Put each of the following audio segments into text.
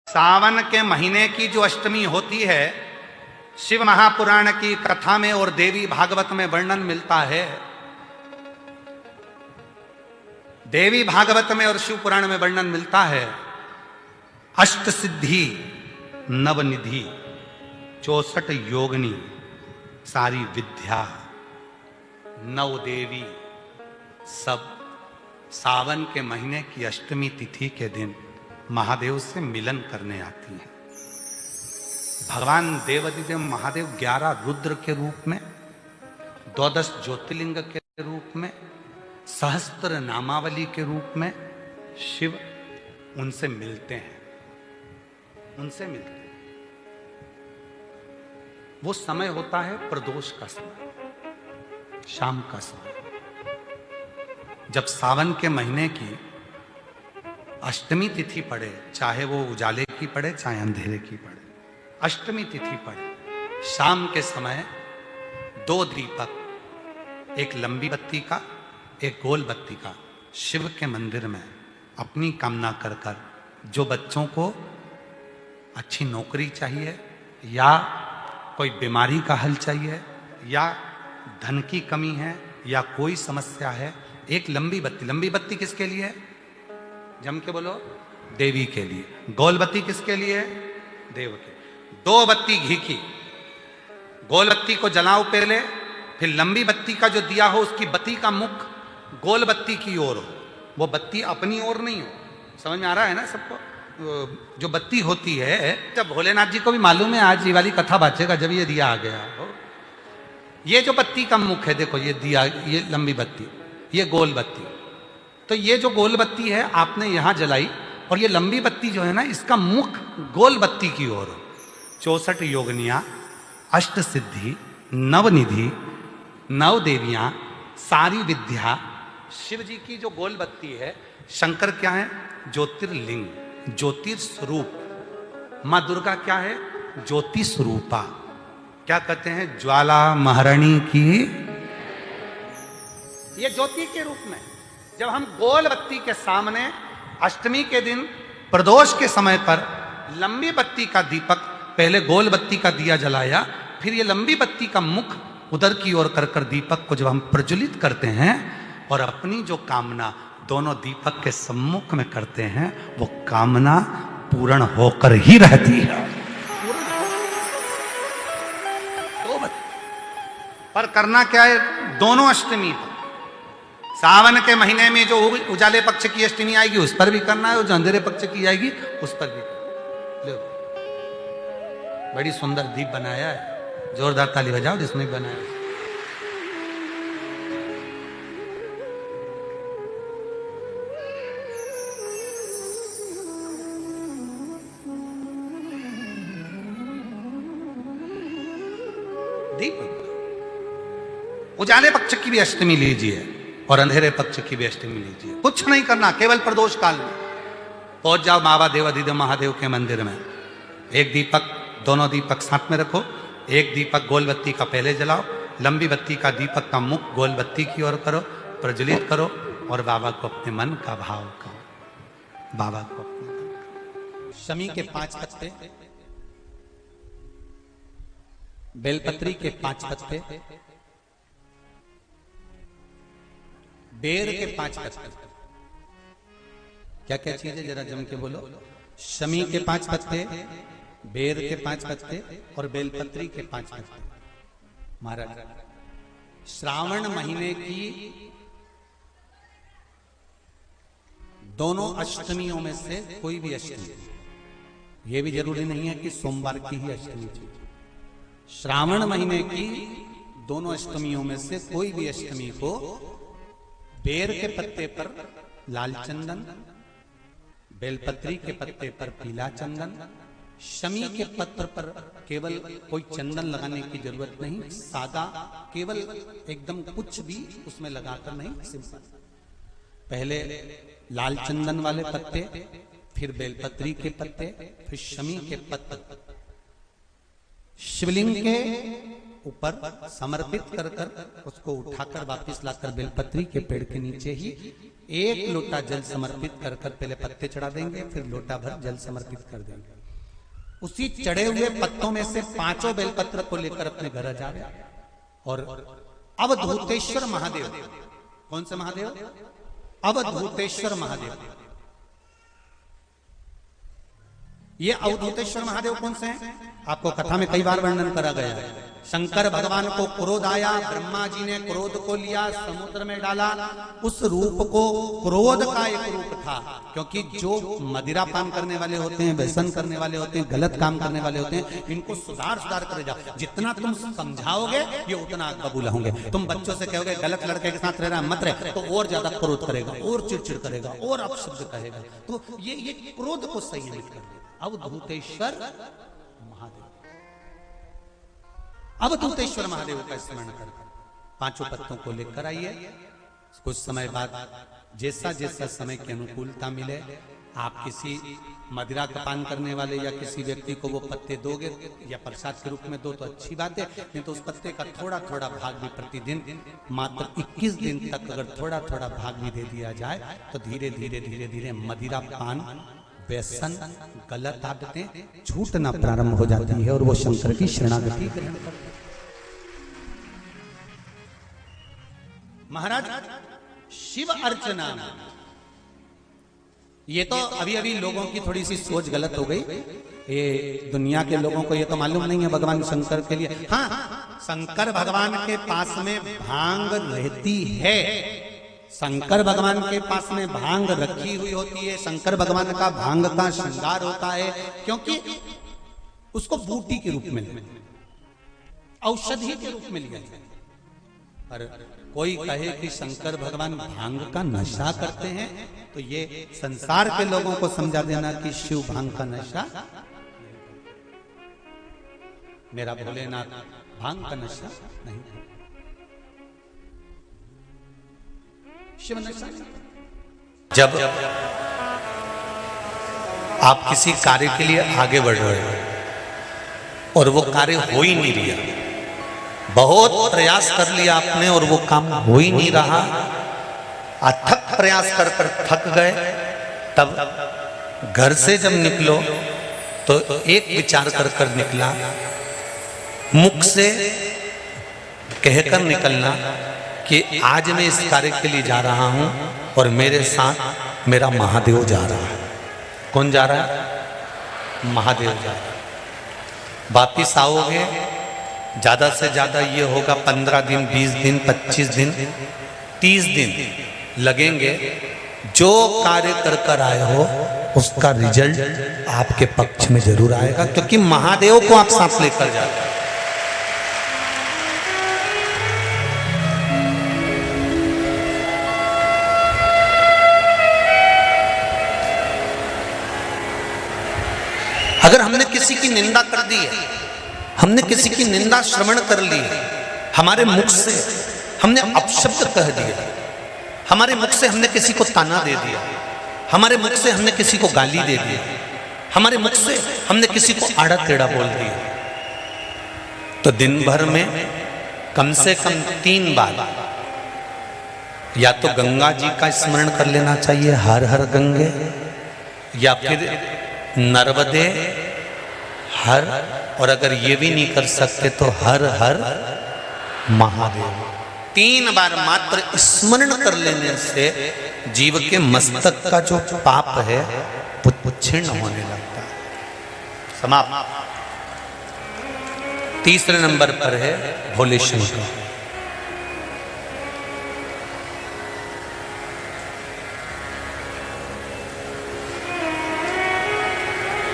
सावन के महीने की जो अष्टमी होती है, शिव महापुराण की कथा में और देवी भागवत में वर्णन मिलता है। देवी भागवत में और शिव पुराण में वर्णन मिलता है, अष्ट सिद्धि नवनिधि 64 योगिनी सारी विद्या नव देवी सब सावन के महीने की अष्टमी तिथि के दिन महादेव से मिलन करने आती हैं। भगवान देवाधिदेव महादेव 11 रुद्र के रूप में, 12 ज्योतिर्लिंग के रूप में, सहस्त्र नामावली के रूप में शिव उनसे मिलते हैं। वो समय होता है प्रदोष का समय, शाम का समय, जब सावन के महीने की अष्टमी तिथि पड़े, चाहे वो उजाले की पड़े चाहे अंधेरे की पड़े, अष्टमी तिथि पड़े, शाम के समय 2 दीपक, एक लंबी बत्ती का एक गोल बत्ती का, शिव के मंदिर में अपनी कामना कर कर, जो बच्चों को अच्छी नौकरी चाहिए या कोई बीमारी का हल चाहिए या धन की कमी है या कोई समस्या है, एक लंबी बत्ती किसके लिए है? जम के बोलो, देवी के लिए। गोल बत्ती किसके लिए? देव के। 2 बत्ती घी की, गोल बत्ती को जलाओ पहले, फिर लंबी बत्ती का जो दिया हो उसकी बत्ती का मुख गोल बत्ती की ओर हो, वो बत्ती अपनी ओर नहीं हो। समझ में आ रहा है ना सबको? जो बत्ती होती है, जब भोलेनाथ जी को भी मालूम है आज ये वाली कथा बाचेगा जब ये दिया आ गया हो। ये जो बत्ती का मुख है, देखो ये दिया, ये लंबी बत्ती, ये गोल बत्ती, तो ये जो गोल बत्ती है आपने यहां जलाई और ये लंबी बत्ती जो है ना, इसका मुख गोल बत्ती की ओर। 64 योगिनियां, अष्ट सिद्धि, नवनिधि, 9 देवियां, सारी विद्या, शिव जी की जो गोल बत्ती है, शंकर क्या है? ज्योतिर्लिंग, ज्योतिर्स्वरूप। मां दुर्गा क्या है? ज्योति स्वरूपा। क्या कहते हैं? ज्वाला महारानी की, ये ज्योति के रूप में। जब हम गोल बत्ती के सामने अष्टमी के दिन प्रदोष के समय पर लंबी बत्ती का दीपक, पहले गोल बत्ती का दिया जलाया, फिर ये लंबी बत्ती का मुख उधर की ओर कर कर दीपक को जब हम प्रज्वलित करते हैं और अपनी जो कामना दोनों दीपक के सम्मुख में करते हैं, वो कामना पूर्ण होकर ही रहती है। पर करना क्या है? दोनों अष्टमी पर, सावन के महीने में जो उजाले पक्ष की अष्टमी आएगी उस पर भी करना है, और जो अंधेरे पक्ष की आएगी उस पर भी करना है। बड़ी सुंदर दीप बनाया है, जोरदार ताली बजाओ जिसने बनाया। दीप उजाले पक्ष की भी अष्टमी लीजिए और अंधेरे पक्ष की भी अष्टमी लीजिए। कुछ नहीं करना, केवल प्रदोष काल में पहुंच जाओ बाबा देवाधिदेव महादेव के मंदिर में। एक दीपक, दोनों दीपक साथ में रखो। एक दीपक गोल बत्ती का पहले जलाओ, लंबी बत्ती का दीपक का मुख गोल बत्ती की ओर करो, प्रज्वलित करो और बाबा को अपने मन का भाव करो। बाबा को शमी के 5 पत्ते, बेलपत्री के 5 पत्ते, बेर के 5 पत्ते। क्या क्या चीज है जरा जम के बोलो? शमी के 5 पत्ते, बेर के 5 पत्ते और बेलपत्री के 5 पत्ते। महाराज, श्रावण महीने की दोनों अष्टमियों में से कोई भी अष्टमी, यह भी जरूरी नहीं है कि सोमवार की ही अष्टमी थी। श्रावण महीने की दोनों अष्टमियों में से कोई भी अष्टमी को बेर के पत्ते पर लाल चंदन, बेलपत्री के पत्ते पर पीला चंदन, शमी के पत्र पर केवल कोई चंदन लगाने की जरूरत नहीं, सादा, केवल एकदम कुछ भी उसमें लगाकर नहीं, सिंपल। पहले लाल चंदन वाले पत्ते, फिर बेलपत्री के पत्ते, फिर शमी के पत्ते शिवलिंग के ऊपर समर्पित कर कर उसको उठाकर वापस लाकर बेलपत्री के पेड़ के नीचे ही 1 लोटा जल समर्पित कर कर पहले पत्ते चढ़ा देंगे, फिर लोटा भर जल समर्पित कर देंगे। उसी चढ़े हुए पत्तों में से 5 बेलपत्र को लेकर अपने घर जा रहे और अवधूतेश्वर महादेव, कौन से महादेव? अवधूतेश्वर महादेव। ये अवधूतेश्वर महादेव कौन से हैं? आपको कथा में कई बार वर्णन करा गया है। शंकर भगवान को क्रोध आया, ब्रह्मा जी ने क्रोध को लिया, समुद्र में डाला। उस रूप को क्रोध का एक रूप था, क्योंकि जो मदिरा पान करने वाले होते हैं, व्यसन करने वाले होते हैं, गलत काम करने वाले होते हैं, इनको सुधार कर जाओ। जितना तुम समझाओगे ये उतना कबूल होंगे। तुम बच्चों से कहोगे गलत लड़के के साथ रहना मत रहे, तो और ज्यादा क्रोध करेगा, और चिड़चिड़ करेगा, और अपशब्द कहेगा। तो ये क्रोध को संयमित कर देगा। अवधूतेश्वर महादेव, अवधूतेश्वर महादेव का स्मरण कर 5 पत्तों को लेकर आइए। कुछ समय बाद जैसा जैसा समय की अनुकूलता मिले, आप किसी मदिरा का पान करने वाले या किसी व्यक्ति को वो पत्ते दोगे या प्रसाद के रूप में दो तो अच्छी बात है, नहीं तो उस पत्ते का थोड़ा थोड़ा भाग भी प्रतिदिन मात्र 21 दिन तक अगर थोड़ा थोड़ा भाग भी दे दिया जाए तो धीरे धीरे धीरे धीरे मदिरा पान, व्यसन, गलत आदतें छूटना प्रारंभ हो जाती है और वो शंकर की शरणागति ग्रहण करते हैं। महाराज शिव अर्चना, ये तो अभी अभी लोगों की थोड़ी सी सोच गलत हो गई। ये दुनिया के लोगों को ये तो मालूम नहीं है भगवान शंकर के लिए। हाँ, शंकर भगवान के पास में भांग रहती है, शंकर भगवान के पास में भांग रखी हुई होती है। शंकर भगवान का भांग का श्रृंगार होता है, क्योंकि उसको बूटी के रूप में, औषधि के रूप में लिया जाए। पर कोई कहे कि शंकर भगवान भांग का नशा करते हैं, तो ये संसार के लोगों को समझा देना कि शिव भांग का नशा, मेरा भोलेनाथ भांग का नशा नहीं, शिव नशा। जब आप किसी कार्य के लिए आगे बढ़ रहे हो और वो कार्य हो ही नहीं रहा, बहुत प्रयास कर लिया आपने और वो काम हो ही नहीं रहा, अथक प्रयास कर कर थक गए, तब घर से जब निकलो तो एक विचार कर कर निकला, मुख से कहकर निकलना कि आज मैं इस कार्य के लिए जा रहा हूं और मेरे साथ मेरा महादेव जा रहा है। कौन जा रहा है? महादेव जा रहा है। वापिस आओगे, ज्यादा से ज्यादा ये होगा 15 दिन, 20 दिन, 25 दिन, 30 दिन लगेंगे। जो कार्य कर कर आए हो उसका रिजल्ट आपके पक्ष में जरूर आएगा, क्योंकि महादेव को आप साथ लेकर जा रहे हैं। अगर हमने किसी की निंदा कर दी है, हमने किसी की निंदा श्रवण कर ली है, हमारे मुख से हमने अपशब्द कह दिया, हमारे मुख से हमने किसी को ताना दे दिया, हमारे मुख से हमने किसी को गाली दे दी, हमारे मुख से हमने किसी को आड़ा टेढ़ा बोल दिया, तो दिन भर में कम से कम 3 बार या तो गंगा जी का स्मरण कर लेना चाहिए, हर हर गंगे, या फिर नर्मदे हर, और अगर ये भी नहीं कर सकते तो हर हर महादेव। 3 बार मात्र स्मरण कर लेने से जीव के मस्तक का जो पाप है वो क्षीण होने लगता है। समाप्त। तीसरे नंबर पर है भोले शंकर।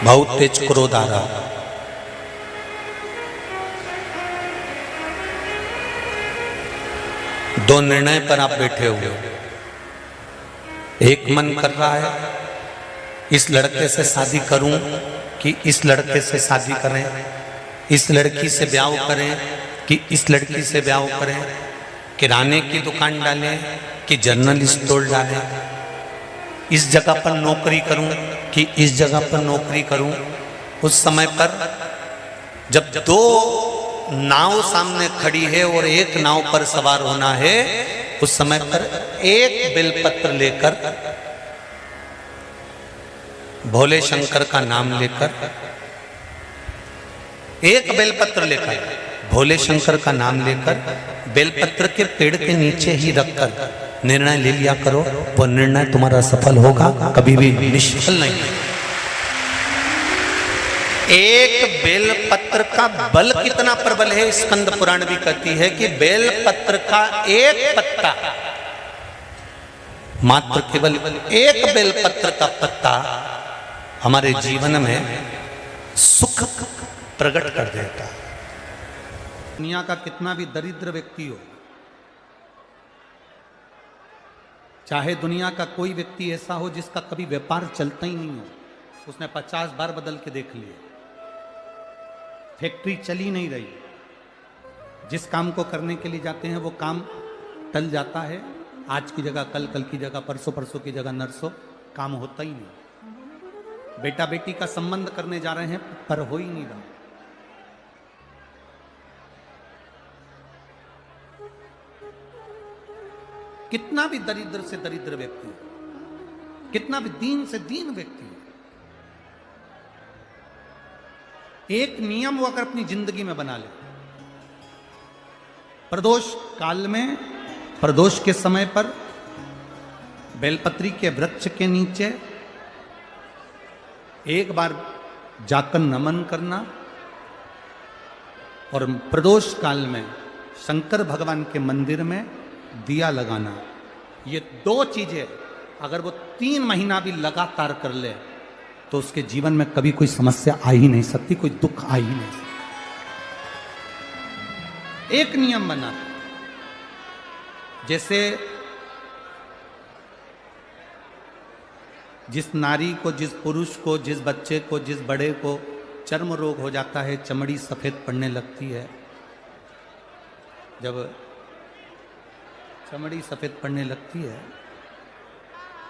बहुत तेज क्रोध आ रहा, दो निर्णय पर आप बैठे हुए हो। एक मन कर रहा है इस लड़के से शादी करूं कि इस लड़के से शादी करें, इस लड़की से ब्याह करें कि इस लड़की से ब्याह करें, किराने की दुकान डालें कि जनरल स्टोर डालें, इस जगह पर नौकरी करूं कि इस जगह पर नौकरी करूं। उस समय पर जब 2 नाव सामने खड़ी है और एक नाव पर सवार होना है, उस समय पर एक बेलपत्र लेकर, भोले शंकर का नाम लेकर, एक बेलपत्र लेकर, भोले शंकर का नाम लेकर, बेलपत्र के पेड़ के नीचे ही रखकर निर्णय ले लिया करो। वो निर्णय तुम्हारा सफल होगा, कभी भी निष्फल नहीं। एक बेलपत्र का बल कितना प्रबल है, स्कंद पुराण भी कहती है कि बेलपत्र का एक पत्ता, मात्र केवल एक बेलपत्र का पत्ता हमारे जीवन में सुख प्रकट कर देता है। दुनिया का कितना भी दरिद्र व्यक्ति हो, चाहे दुनिया का कोई व्यक्ति ऐसा हो जिसका कभी व्यापार चलता ही नहीं हो, उसने 50 बार बदल के देख लिए, फैक्ट्री चली नहीं रही, जिस काम को करने के लिए जाते हैं वो काम टल जाता है, आज की जगह कल, कल की जगह परसों, परसों की जगह नरसों, काम होता ही नहीं। बेटा बेटी का संबंध करने जा रहे हैं पर हो ही नहीं रहा। कितना भी दरिद्र से दरिद्र व्यक्ति हो, कितना भी दीन से दीन व्यक्ति हो, एक नियम वो अगर अपनी जिंदगी में बना ले, प्रदोष काल में, प्रदोष के समय पर बेलपत्री के वृक्ष के नीचे एक बार जाकर नमन करना और प्रदोष काल में शंकर भगवान के मंदिर में दिया लगाना, ये दो चीजें अगर वो 3 महीना भी लगातार कर ले तो उसके जीवन में कभी कोई समस्या आ ही नहीं सकती, कोई दुख आ ही नहीं सकता। एक नियम बना, जैसे जिस नारी को, जिस पुरुष को, जिस बच्चे को, जिस बड़े को चर्म रोग हो जाता है, चमड़ी सफेद पड़ने लगती है, जब चमड़ी सफेद पड़ने लगती है,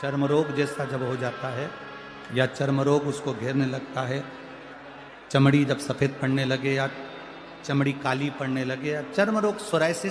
चर्म रोग जैसा जब हो जाता है या चर्म रोग उसको घेरने लगता है, चमड़ी जब सफेद पड़ने लगे या चमड़ी काली पड़ने लगे या चर्म रोग सोराइसिस